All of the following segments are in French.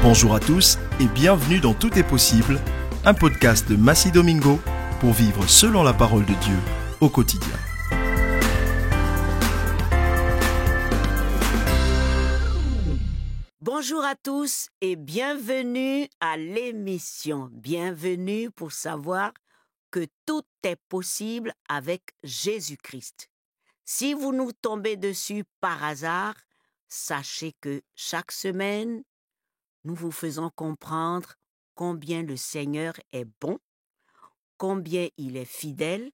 Bonjour à tous et bienvenue dans Tout est possible, un podcast de Massi Domingo pour vivre selon la parole de Dieu au quotidien. Bonjour à tous et bienvenue à l'émission. Bienvenue pour savoir que tout est possible avec Jésus-Christ. Si vous nous tombez dessus par hasard, sachez que chaque semaine, nous vous faisons comprendre combien le Seigneur est bon, combien il est fidèle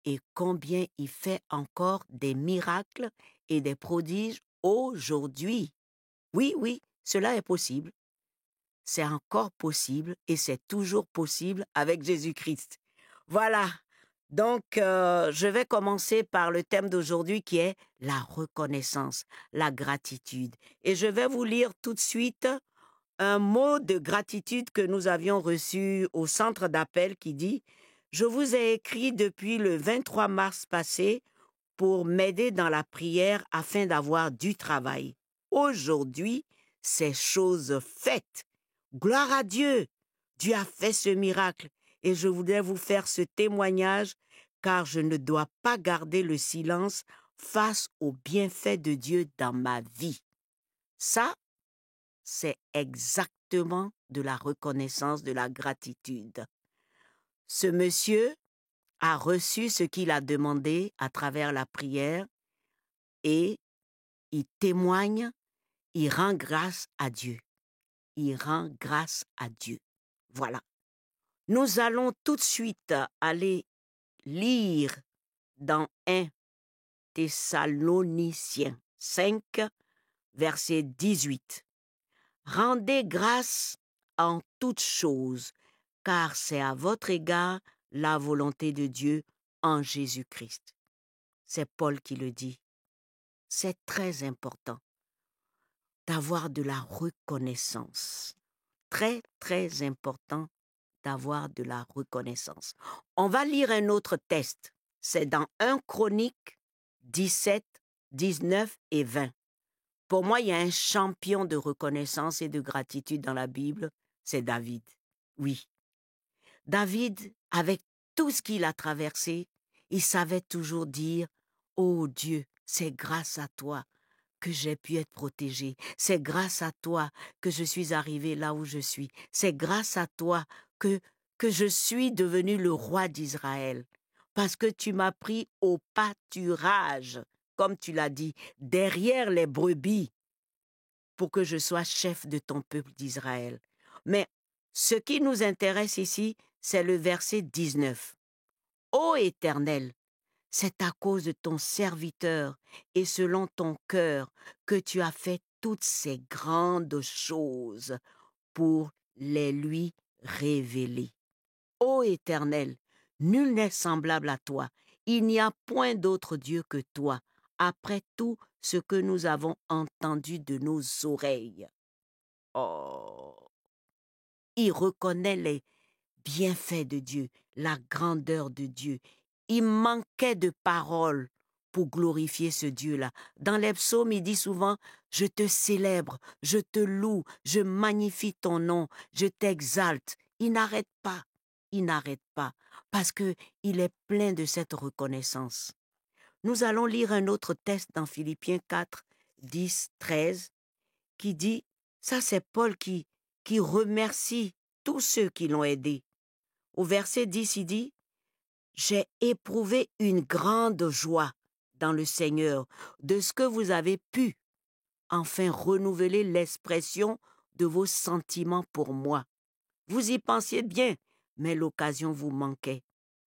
et combien il fait encore des miracles et des prodiges aujourd'hui. Oui, cela est possible. C'est encore possible et c'est toujours possible avec Jésus-Christ. Voilà. Donc, je vais commencer par le thème d'aujourd'hui qui est la reconnaissance, la gratitude. Et je vais vous lire tout de suite un mot de gratitude que nous avions reçu au centre d'appel qui dit « Je vous ai écrit depuis le 23 mars passé pour m'aider dans la prière afin d'avoir du travail. Aujourd'hui, c'est chose faite. Gloire à Dieu! Dieu a fait ce miracle et je voudrais vous faire ce témoignage car je ne dois pas garder le silence face aux bienfaits de Dieu dans ma vie. » Ça, c'est exactement de la reconnaissance, de la gratitude. Ce monsieur a reçu ce qu'il a demandé à travers la prière et il témoigne, il rend grâce à Dieu. Il rend grâce à Dieu. Voilà. Nous allons tout de suite aller lire dans 1 Thessaloniciens 5, verset 18. Rendez grâce en toutes choses, car c'est à votre égard la volonté de Dieu en Jésus-Christ. C'est Paul qui le dit. C'est très important d'avoir de la reconnaissance. Très, très important d'avoir de la reconnaissance. On va lire un autre texte. C'est dans 1 Chronique 17, 19 et 20. Pour moi, il y a un champion de reconnaissance et de gratitude dans la Bible, c'est David. Oui. David, avec tout ce qu'il a traversé, il savait toujours dire « Oh Dieu, c'est grâce à toi que j'ai pu être protégé. C'est grâce à toi que je suis arrivé là où je suis. C'est grâce à toi que je suis devenu le roi d'Israël. Parce que tu m'as pris au pâturage, comme tu l'as dit, derrière les brebis, pour que je sois chef de ton peuple d'Israël. » Mais ce qui nous intéresse ici, c'est le verset 19. « Ô Éternel, c'est à cause de ton serviteur et selon ton cœur que tu as fait toutes ces grandes choses pour les lui révéler. Ô Éternel, nul n'est semblable à toi. Il n'y a point d'autre Dieu que toi, après tout ce que nous avons entendu de nos oreilles. » Oh! Il reconnaît les bienfaits de Dieu, la grandeur de Dieu. Il manquait de paroles pour glorifier ce Dieu-là. Dans les psaumes, il dit souvent « Je te célèbre, je te loue, je magnifie ton nom, je t'exalte. » Il n'arrête pas, parce qu'il est plein de cette reconnaissance. Nous allons lire un autre texte dans Philippiens 4, 10, 13, qui dit, ça c'est Paul qui remercie tous ceux qui l'ont aidé. Au verset 10, il dit, « J'ai éprouvé une grande joie dans le Seigneur de ce que vous avez pu enfin renouveler l'expression de vos sentiments pour moi. Vous y pensiez bien, mais l'occasion vous manquait.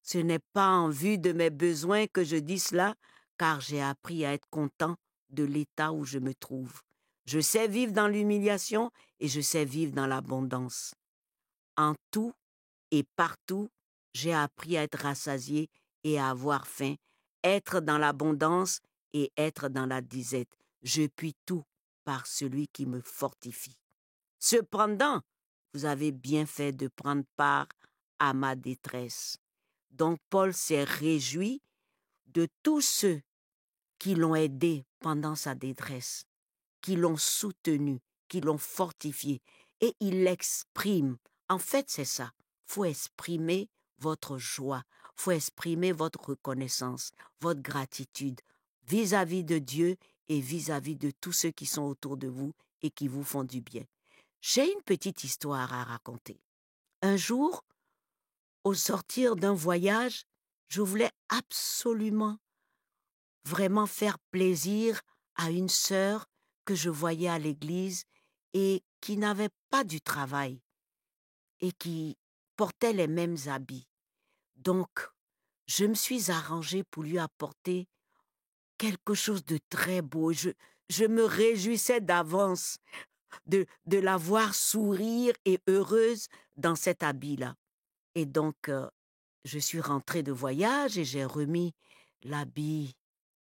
Ce n'est pas en vue de mes besoins que je dis cela, car j'ai appris à être content de l'état où je me trouve. Je sais vivre dans l'humiliation et je sais vivre dans l'abondance. En tout et partout, j'ai appris à être rassasié et à avoir faim, être dans l'abondance et être dans la disette. Je puis tout par celui qui me fortifie. Cependant, vous avez bien fait de prendre part à ma détresse. » Donc Paul s'est réjoui de tous ceux qui l'ont aidé pendant sa détresse, qui l'ont soutenu, qui l'ont fortifié. et il l'exprime. En fait, c'est ça. Faut exprimer votre joie, faut exprimer votre reconnaissance, votre gratitude vis-à-vis de Dieu et vis-à-vis de tous ceux qui sont autour de vous et qui vous font du bien. J'ai une petite histoire à raconter. Un jour, au sortir d'un voyage, je voulais absolument, vraiment faire plaisir à une sœur que je voyais à l'église et qui n'avait pas du travail et qui portait les mêmes habits. Donc, je me suis arrangée pour lui apporter quelque chose de très beau. Je me réjouissais d'avance de la voir sourire et heureuse dans cet habit-là. Et donc, je suis rentrée de voyage et j'ai remis l'habit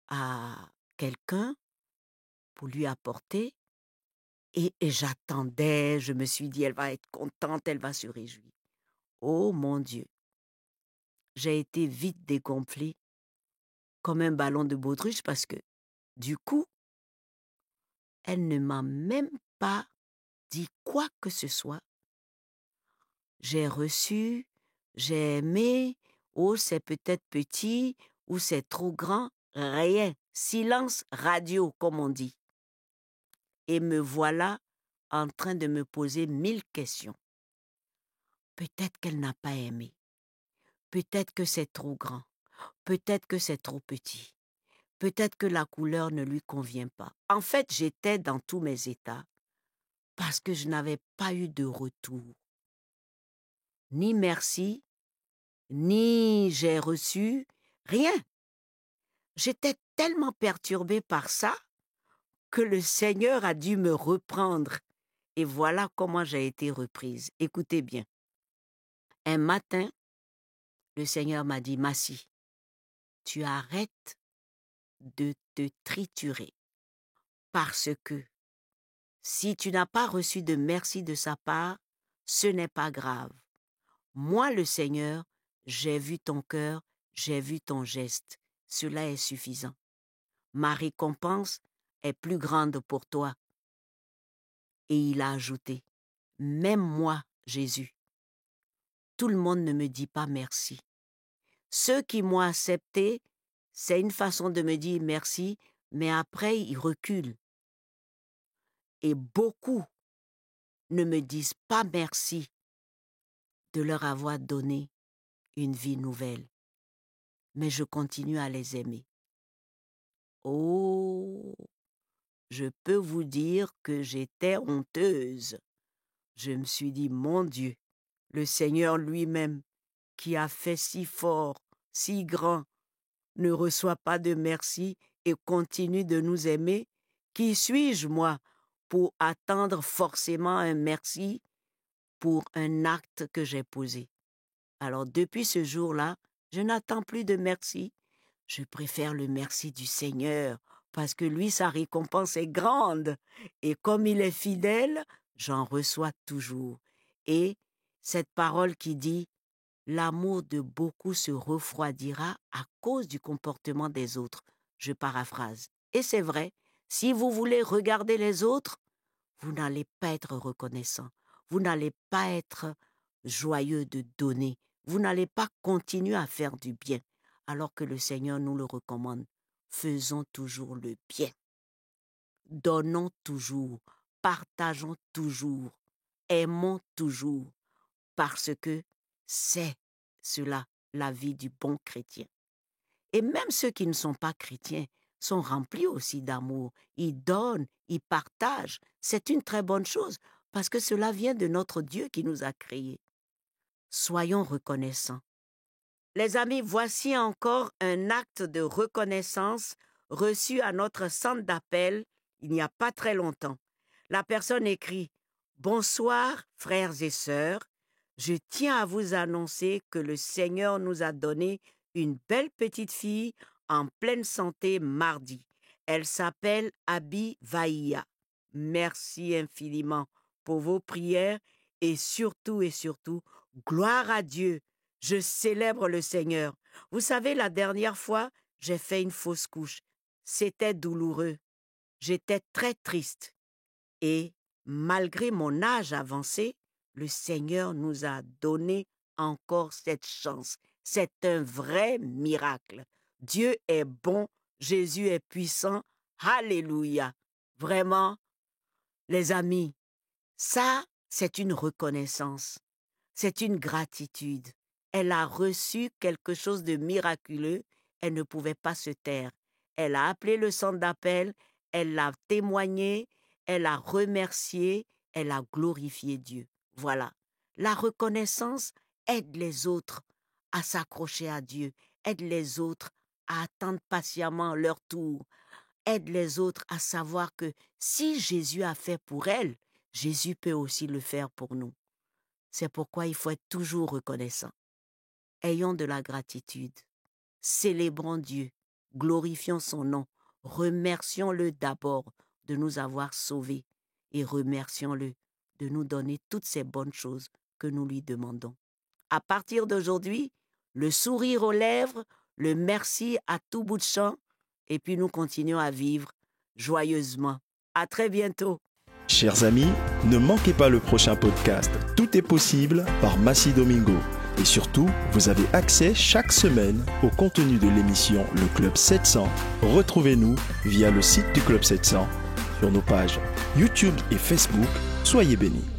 à quelqu'un pour lui apporter. Et j'attendais, je me suis dit, elle va être contente, elle va se réjouir. Oh mon Dieu, j'ai été vite dégonflée comme un ballon de baudruche parce que, du coup, elle ne m'a même pas dit quoi que ce soit. J'ai reçu, j'ai aimé, oh c'est peut-être petit ou c'est trop grand, rien. Silence radio, comme on dit. Et me voilà en train de me poser 1000 questions. Peut-être qu'elle n'a pas aimé. Peut-être que c'est trop grand. Peut-être que c'est trop petit. Peut-être que la couleur ne lui convient pas. En fait, j'étais dans tous mes états parce que je n'avais pas eu de retour. Ni merci, ni j'ai reçu, rien. J'étais tellement perturbée par ça que le Seigneur a dû me reprendre. Et voilà comment j'ai été reprise. Écoutez bien. Un matin, le Seigneur m'a dit, Massi, tu arrêtes de te triturer parce que si tu n'as pas reçu de merci de sa part, ce n'est pas grave. Moi, le Seigneur, j'ai vu ton cœur, j'ai vu ton geste. Cela est suffisant. Ma récompense est plus grande pour toi. Et il a ajouté, même moi, Jésus, tout le monde ne me dit pas merci. Ceux qui m'ont accepté, c'est une façon de me dire merci, mais après, ils reculent. Et beaucoup ne me disent pas merci de leur avoir donné une vie nouvelle. Mais je continue à les aimer. Oh, je peux vous dire que j'étais honteuse. Je me suis dit, mon Dieu, le Seigneur lui-même, qui a fait si fort, si grand, ne reçoit pas de merci et continue de nous aimer. Qui suis-je, moi, pour attendre forcément un merci pour un acte que j'ai posé? Alors, depuis ce jour-là, je n'attends plus de merci. Je préfère le merci du Seigneur, parce que lui, sa récompense est grande. Et comme il est fidèle, j'en reçois toujours. Et cette parole qui dit « L'amour de beaucoup se refroidira à cause du comportement des autres », je paraphrase. Et c'est vrai, si vous voulez regarder les autres, vous n'allez pas être reconnaissant. Vous n'allez pas être joyeux de donner. Vous n'allez pas continuer à faire du bien, alors que le Seigneur nous le recommande. Faisons toujours le bien. Donnons toujours. Partageons toujours. Aimons toujours. Parce que c'est cela, la vie du bon chrétien. Et même ceux qui ne sont pas chrétiens sont remplis aussi d'amour. Ils donnent, ils partagent. C'est une très bonne chose parce que cela vient de notre Dieu qui nous a créés. Soyons reconnaissants. Les amis, voici encore un acte de reconnaissance reçu à notre centre d'appel il n'y a pas très longtemps. La personne écrit « Bonsoir, frères et sœurs. Je tiens à vous annoncer que le Seigneur nous a donné une belle petite fille en pleine santé mardi. Elle s'appelle Abi Vaïa. Merci infiniment pour vos prières et surtout, gloire à Dieu. Je célèbre le Seigneur. Vous savez, la dernière fois, j'ai fait une fausse couche. C'était douloureux. J'étais très triste. Et malgré mon âge avancé, le Seigneur nous a donné encore cette chance. C'est un vrai miracle. Dieu est bon, Jésus est puissant. Alléluia. Vraiment, les amis, ça, c'est une reconnaissance. C'est une gratitude. Elle a reçu quelque chose de miraculeux. Elle ne pouvait pas se taire. Elle a appelé le centre d'appel, elle l'a témoigné, elle a remercié, elle a glorifié Dieu. Voilà. La reconnaissance aide les autres à s'accrocher à Dieu, aide les autres à attendre patiemment leur tour, aide les autres à savoir que si Jésus a fait pour elle, Jésus peut aussi le faire pour nous. C'est pourquoi il faut être toujours reconnaissant. Ayons de la gratitude. Célébrons Dieu. Glorifions son nom. Remercions-le d'abord de nous avoir sauvés et remercions-le de nous donner toutes ces bonnes choses que nous lui demandons. À partir d'aujourd'hui, le sourire aux lèvres, le merci à tout bout de champ et puis nous continuons à vivre joyeusement. À très bientôt. Chers amis, ne manquez pas le prochain podcast Tout est possible par Massi Domingo. Et surtout, vous avez accès chaque semaine au contenu de l'émission Le Club 700. Retrouvez-nous via le site du Club 700 sur nos pages YouTube et Facebook. Soyez bénis.